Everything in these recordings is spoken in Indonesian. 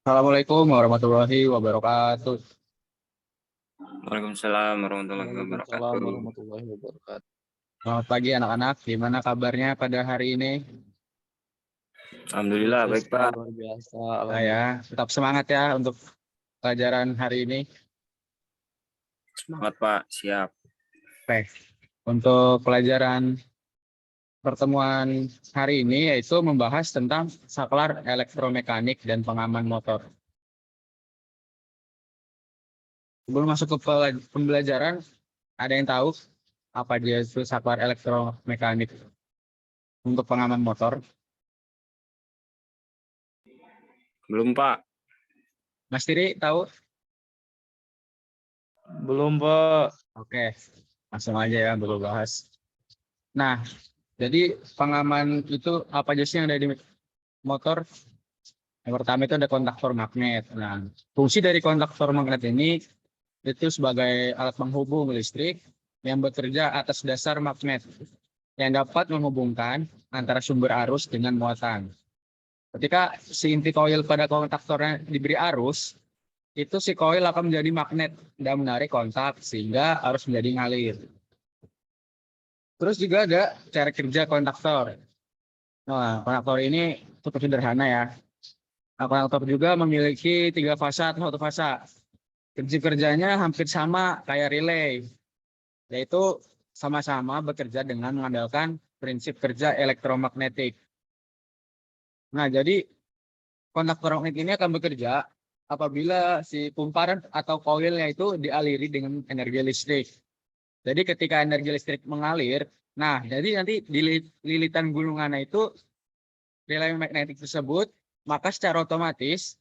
Assalamualaikum warahmatullahi wabarakatuh. Waalaikumsalam warahmatullahi Waalaikumsalam wabarakatuh. warahmatullahi wabarakatuh. Selamat pagi anak-anak. Gimana kabarnya pada hari ini? Alhamdulillah baik Pak. Luar biasa. Saya tetap semangat ya untuk pelajaran hari ini. Semangat Pak, siap. Oke. Untuk pelajaran pertemuan hari ini yaitu membahas tentang saklar elektromekanik dan pengaman motor. Sebelum masuk ke pembelajaran, ada yang tahu apa dia itu saklar elektromekanik untuk pengaman motor? Belum Pak. Mas Tiri tahu? Belum, Pak. Oke, langsung aja ya dulu bahas. Nah, jadi pengaman itu apa aja sih yang ada di motor? Yang pertama itu ada kontaktor magnet. Nah, fungsi dari kontaktor magnet ini itu sebagai alat penghubung listrik yang bekerja atas dasar magnet yang dapat menghubungkan antara sumber arus dengan muatan. Ketika si inti koil pada kontaktornya diberi arus, itu si koil akan menjadi magnet dan menarik kontak sehingga arus menjadi ngalir. Terus juga ada cara kerja kontaktor. Nah, kontaktor ini cukup sederhana ya. Nah, kontaktor juga memiliki 3 fasa atau 1 fasa. Kerjanya hampir sama kayak relay, yaitu sama-sama bekerja dengan mengandalkan prinsip kerja elektromagnetik. Nah, jadi kontaktor magnet ini akan bekerja apabila si pumparan atau koilnya itu dialiri dengan energi listrik. Jadi ketika energi listrik mengalir, nah jadi nanti di lilitan gulungannya itu relay magnetik tersebut, maka secara otomatis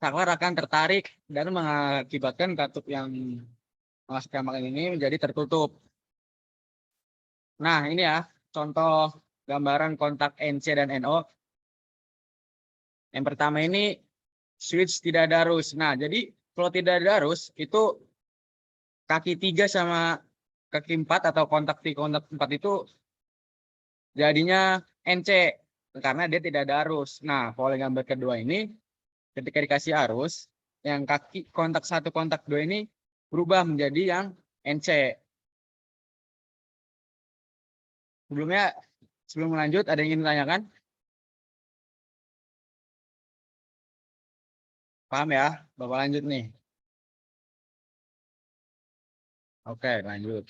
saklar akan tertarik dan mengakibatkan katup yang menghasilkan magnet ini menjadi tertutup. Nah ini ya contoh gambaran kontak NC dan NO. Yang pertama ini switch tidak ada arus. Nah jadi kalau tidak ada arus itu kaki 3 sama kaki 4 atau kontak 4 itu jadinya NC karena dia tidak ada arus. Nah, kalau gambar kedua ini ketika dikasih arus, yang kaki kontak 1 kontak 2 ini berubah menjadi yang NC. Sebelum lanjut ada yang ingin ditanyakan? Paham ya? Bapak lanjut nih. Oke, lanjut.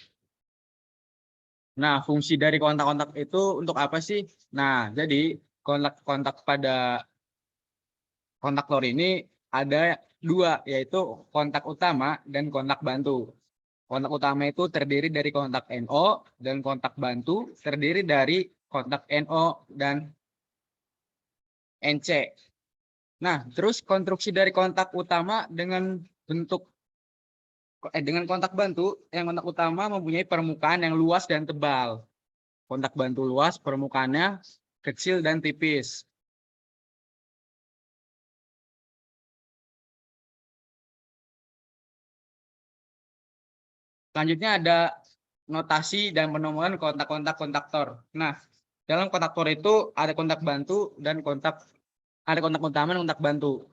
Nah, fungsi dari kontak-kontak itu untuk apa sih? Nah, jadi kontak-kontak pada kontaktor ini ada 2, yaitu kontak utama dan kontak bantu. Kontak utama itu terdiri dari kontak NO dan kontak bantu terdiri dari kontak NO dan NC. Nah, terus konstruksi dari kontak utama dengan kontak bantu, yang kontak utama mempunyai permukaan yang luas dan tebal. Kontak bantu luas, permukaannya kecil dan tipis. Selanjutnya ada notasi dan penomoran kontak-kontak kontaktor. Nah, dalam kontaktor itu ada kontak bantu dan ada kontak utama dan kontak bantu.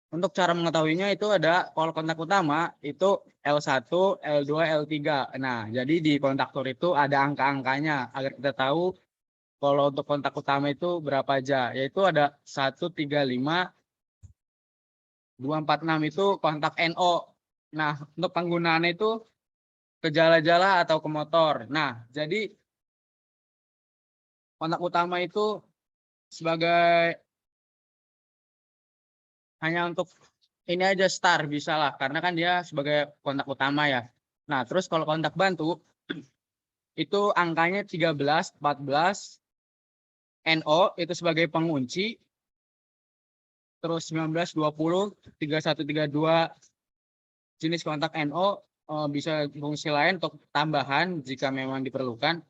Untuk cara mengetahuinya itu ada kalau kontak utama itu L1, L2, L3. Nah, jadi di kontaktor itu ada angka-angkanya agar kita tahu kalau untuk kontak utama itu berapa aja. Yaitu ada 1, 3, 5, 2, 4, 6 itu kontak NO. Nah, untuk penggunaannya itu ke jala-jala atau ke motor. Nah, jadi kontak utama itu sebagai hanya untuk ini aja start bisa lah karena kan dia sebagai kontak utama ya. Nah, terus kalau kontak bantu itu angkanya 13, 14, NO itu sebagai pengunci, terus 19, 20, 31, 32 jenis kontak NO bisa fungsi lain untuk tambahan jika memang diperlukan.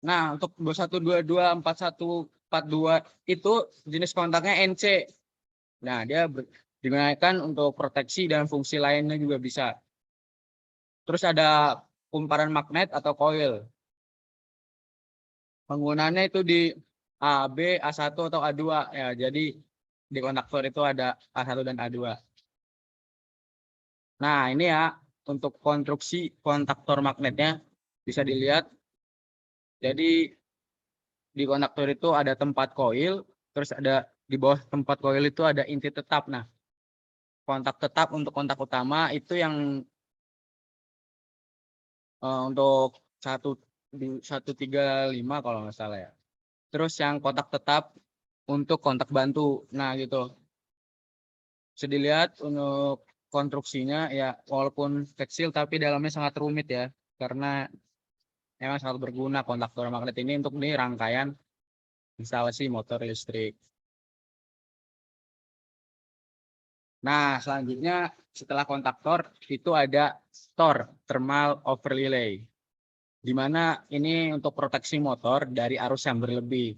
Nah, untuk 21, 22, 41, 42 itu jenis kontaknya NC. Nah, dia digunakan untuk proteksi dan fungsi lainnya juga bisa. Terus ada kumparan magnet atau coil. Penggunaannya itu di A, B, A1 atau A2 ya. Jadi di kontaktor itu ada A1 dan A2. Nah, ini ya untuk konstruksi kontaktor magnetnya bisa dilihat. Jadi di kontaktor itu ada tempat koil, terus ada di bawah tempat koil itu ada inti tetap. Nah, kontak tetap untuk kontak utama itu yang untuk 135 kalau nggak salah ya. Terus yang kontak tetap untuk kontak bantu. Nah, gitu. Bisa dilihat untuk konstruksinya ya walaupun kecil tapi dalamnya sangat rumit ya. Karena memang sangat berguna kontaktor magnet ini untuk di rangkaian instalasi motor listrik. Nah, selanjutnya setelah kontaktor itu ada TOR, thermal over relay. Di mana ini untuk proteksi motor dari arus yang berlebih.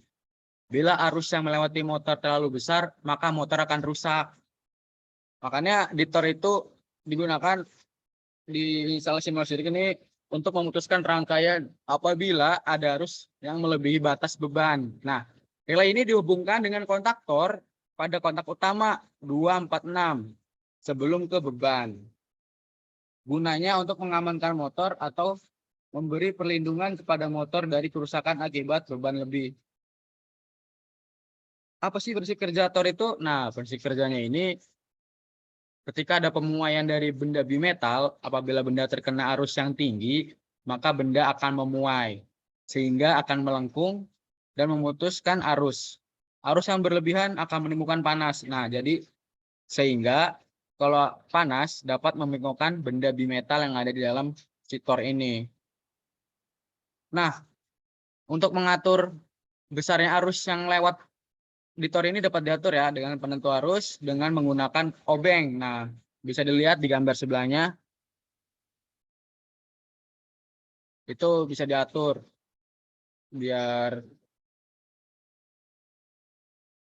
Bila arus yang melewati motor terlalu besar, maka motor akan rusak. Makanya di TOR itu digunakan di instalasi motor listrik ini untuk memutuskan rangkaian apabila ada arus yang melebihi batas beban. Nah, relay ini dihubungkan dengan kontaktor pada kontak utama 246 sebelum ke beban. Gunanya untuk mengamankan motor atau memberi perlindungan kepada motor dari kerusakan akibat beban lebih. Apa sih prinsip kerja TOR itu? Nah, prinsip kerjanya ini ketika ada pemuaian dari benda bimetal, apabila benda terkena arus yang tinggi, maka benda akan memuai sehingga akan melengkung dan memutuskan arus. Arus yang berlebihan akan menimbulkan panas. Nah, jadi sehingga kalau panas dapat membengkokkan benda bimetal yang ada di dalam si TOR ini. Nah, untuk mengatur besarnya arus yang lewat di TOR ini dapat diatur ya dengan penentu arus dengan menggunakan obeng. Nah, bisa dilihat di gambar sebelahnya. Itu bisa diatur biar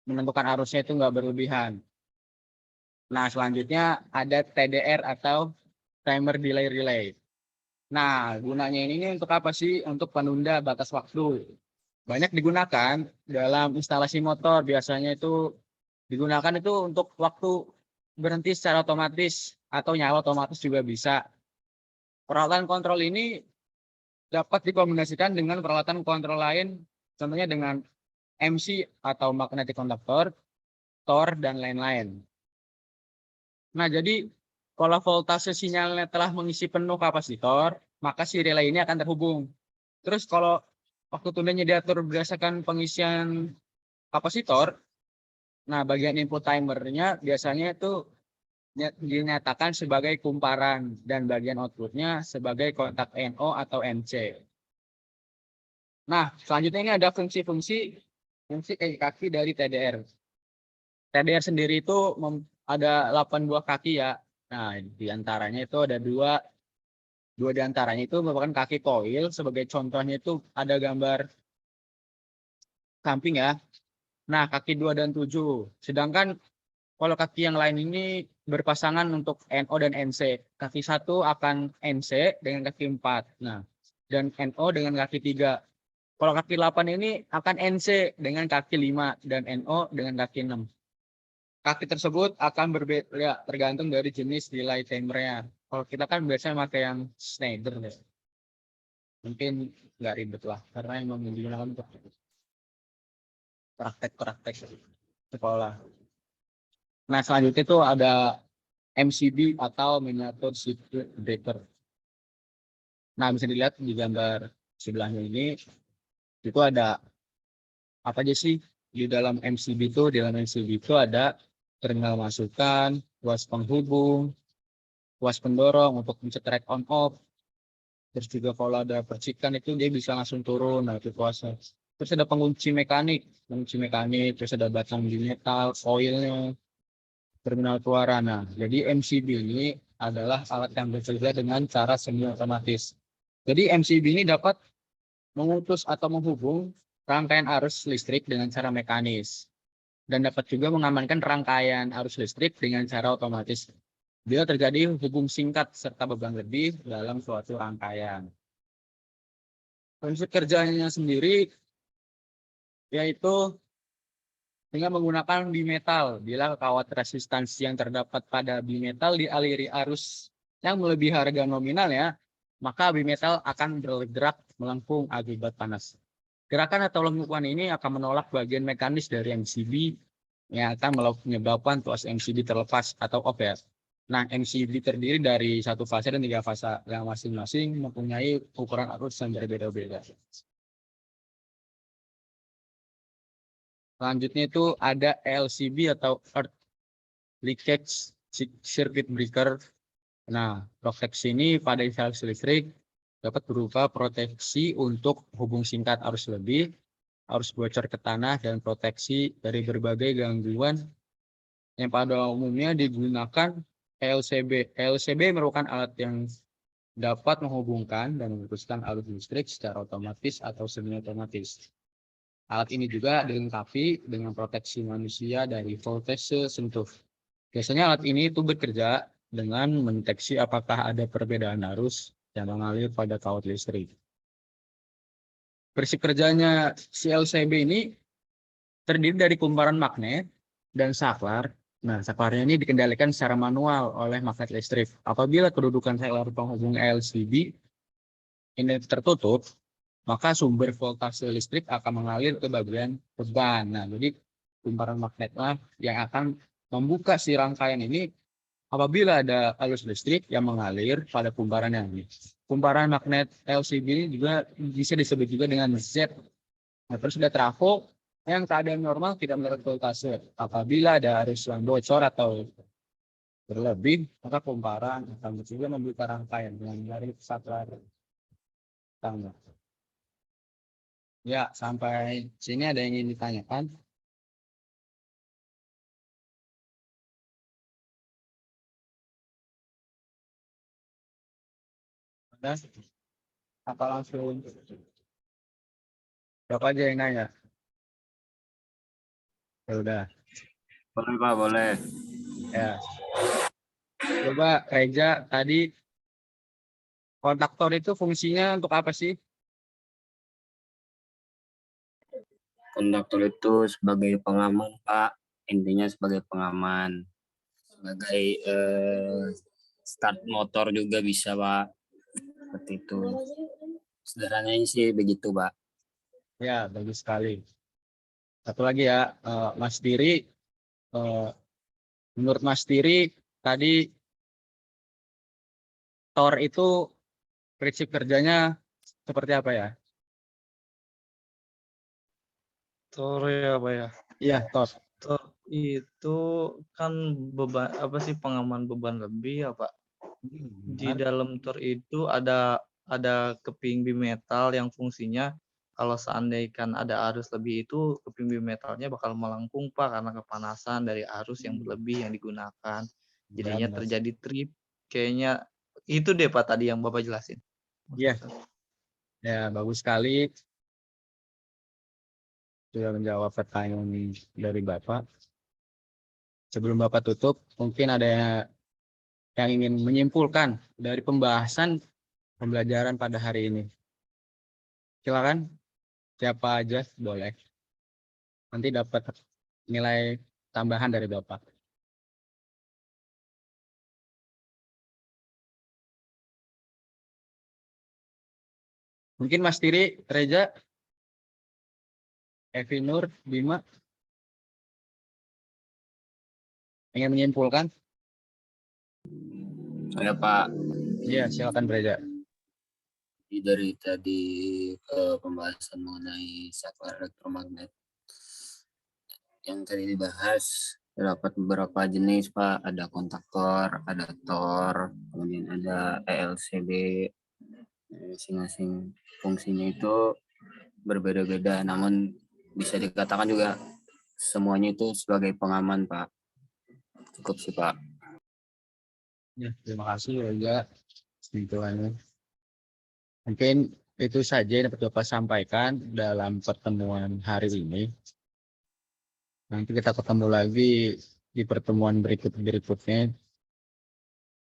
menentukan arusnya itu nggak berlebihan. Nah, selanjutnya ada TDR atau timer delay relay. Nah, gunanya ini untuk apa sih? Untuk penunda batas waktu. Banyak digunakan dalam instalasi motor. Biasanya itu digunakan itu untuk waktu berhenti secara otomatis atau nyala otomatis juga bisa. Peralatan kontrol ini dapat dikombinasikan dengan peralatan kontrol lain, contohnya dengan MC atau magnetic conductor, TOR, dan lain-lain. Nah, jadi kalau voltase sinyalnya telah mengisi penuh kapasitor, maka si relay ini akan terhubung. Terus kalau waktu tundanya diatur berdasarkan pengisian kapasitor, nah bagian input timernya biasanya itu dinyatakan sebagai kumparan dan bagian outputnya sebagai kontak NO atau NC. Nah, selanjutnya ini ada fungsi kaki dari TDR. TDR sendiri itu ada 8 buah kaki ya. Nah, diantaranya itu ada dua diantaranya itu merupakan kaki koil. Sebagai contohnya itu ada gambar samping ya. Nah, kaki 2 dan 7. Sedangkan kalau kaki yang lain ini berpasangan untuk NO dan NC. Kaki 1 akan NC dengan kaki 4. Nah, dan NO dengan kaki 3. Kalau kaki 8 ini akan NC dengan kaki 5 dan NO dengan kaki 6. Kaki tersebut akan berbeda ya, tergantung dari jenis nilai timernya. Kalau kita kan biasanya pakai yang Schneider ya. Mungkin nggak ribet lah karena emang digunakan untuk praktek-praktek sekolah. Nah, selanjutnya itu ada MCB atau miniature circuit breaker. Nah, bisa dilihat di gambar sebelahnya ini itu ada apa aja sih di dalam MCB itu? Di dalam MCB itu ada terminal masukan, tuas penghubung, tuas pendorong untuk mencet track on off. Terus juga kalau ada percikan itu dia bisa langsung turun. Nah, itu tuasnya. Terus ada pengunci mekanik, terus ada batang di metal, foilnya, terminal keluaran. Nah, jadi MCB ini adalah alat yang bekerja dengan cara semi otomatis. Jadi MCB ini dapat memutus atau menghubung rangkaian arus listrik dengan cara mekanis dan dapat juga mengamankan rangkaian arus listrik dengan cara otomatis bila terjadi hubung singkat serta beban lebih dalam suatu rangkaian. Prinsip kerjanya sendiri yaitu dengan menggunakan bimetal. Bila kawat resistansi yang terdapat pada bimetal dialiri arus yang melebihi harga nominalnya, maka bimetal akan bergerak melengkung akibat panas. Gerakan atau lengkungan ini akan menolak bagian mekanis dari MCB yang akan menyebabkan tuas MCB terlepas atau off ya. Nah, MCB terdiri dari satu fase dan 3 fase yang masing-masing mempunyai ukuran arus yang berbeda-beda. Selanjutnya itu ada LCB atau Earth Leakage Circuit Breaker. Nah, proteksi ini pada installasi listrik dapat berupa proteksi untuk hubung singkat arus lebih, arus bocor ke tanah, dan proteksi dari berbagai gangguan yang pada umumnya digunakan LCB. LCB merupakan alat yang dapat menghubungkan dan memutuskan arus listrik secara otomatis atau semi otomatis. Alat ini juga dilengkapi dengan proteksi manusia dari voltase sentuh. Biasanya alat ini itu bekerja dengan mendeteksi apakah ada perbedaan arus yang mengalir pada kawat listrik. Prinsip kerjanya si LCB ini terdiri dari kumparan magnet dan saklar. Nah, saklarnya ini dikendalikan secara manual oleh magnet listrik. Apabila kedudukan saklar penghubung LCB ini tertutup, maka sumber voltase listrik akan mengalir ke bagian beban. Nah, jadi kumparan magnetlah yang akan membuka si rangkaian ini apabila ada arus listrik yang mengalir pada kumparan yang ini. Kumparan magnet LCB ini juga bisa disebut juga dengan Z. Nah, terus ada trafo yang keadaan normal tidak mendapat voltase. Apabila ada arus yang bocor atau berlebih, maka kumparan akan juga membuka rangkaian dengan dari saklar tangga. Ya, sampai sini ada yang ingin ditanyakan? Ada? Apa langsung? Siapa aja yang nanya? Ya udah. Boleh Pak, boleh. Ya. Coba Reza, tadi kontaktor itu fungsinya untuk apa sih? Konduktor itu sebagai pengaman Pak, intinya sebagai pengaman. Sebagai start motor juga bisa Pak, seperti itu. Sederhananya sih begitu Pak. Ya, bagus sekali. Satu lagi ya, Mas Tiri. Menurut Mas Tiri, tadi Tor itu prinsip kerjanya seperti apa ya? Sore apa ya? Iya, Tor. Tor itu kan beban apa sih pengaman beban lebih ya Pak? Di dalam tor itu ada keping bimetal yang fungsinya kalau seandainya ada arus lebih itu keping bimetalnya bakal melengkung Pak karena kepanasan dari arus yang berlebih yang digunakan. Jadinya benar. terjadi trip. Kayaknya itu deh Pak tadi yang Bapak jelasin. Iya. Ya, bagus sekali sudah menjawab pertanyaan dari Bapak. Sebelum Bapak tutup, mungkin ada yang ingin menyimpulkan dari pembahasan pembelajaran pada hari ini. Silakan, siapa aja boleh. Nanti dapat nilai tambahan dari Bapak. Mungkin Mas Tiri, Reza, Evi Nur, Bima, ingin menyimpulkan? Saya Pak, Iya, silakan Reza. dari tadi pembahasan mengenai saklar elektromagnet yang tadi dibahas terdapat beberapa jenis Pak, ada kontaktor, ada Tor, kemudian ada ELCB, masing-masing fungsinya itu berbeda-beda, namun bisa dikatakan juga semuanya itu sebagai pengaman Pak. Cukup sih Pak. Ya, terima kasih Reza. Kesimpulannya. Mungkin itu saja yang dapat Bapak sampaikan dalam pertemuan hari ini. Nanti kita ketemu lagi di pertemuan berikutnya.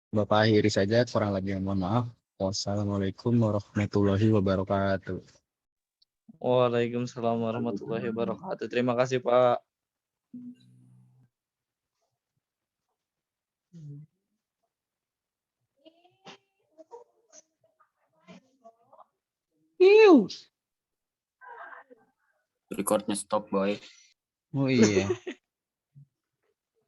Bapak akhiri saja, kurang lebih mohon maaf. Wassalamualaikum warahmatullahi wabarakatuh. Waalaikumsalam warahmatullahi wabarakatuh. Terima kasih, Pak. Recordnya stop boy. Oh iya.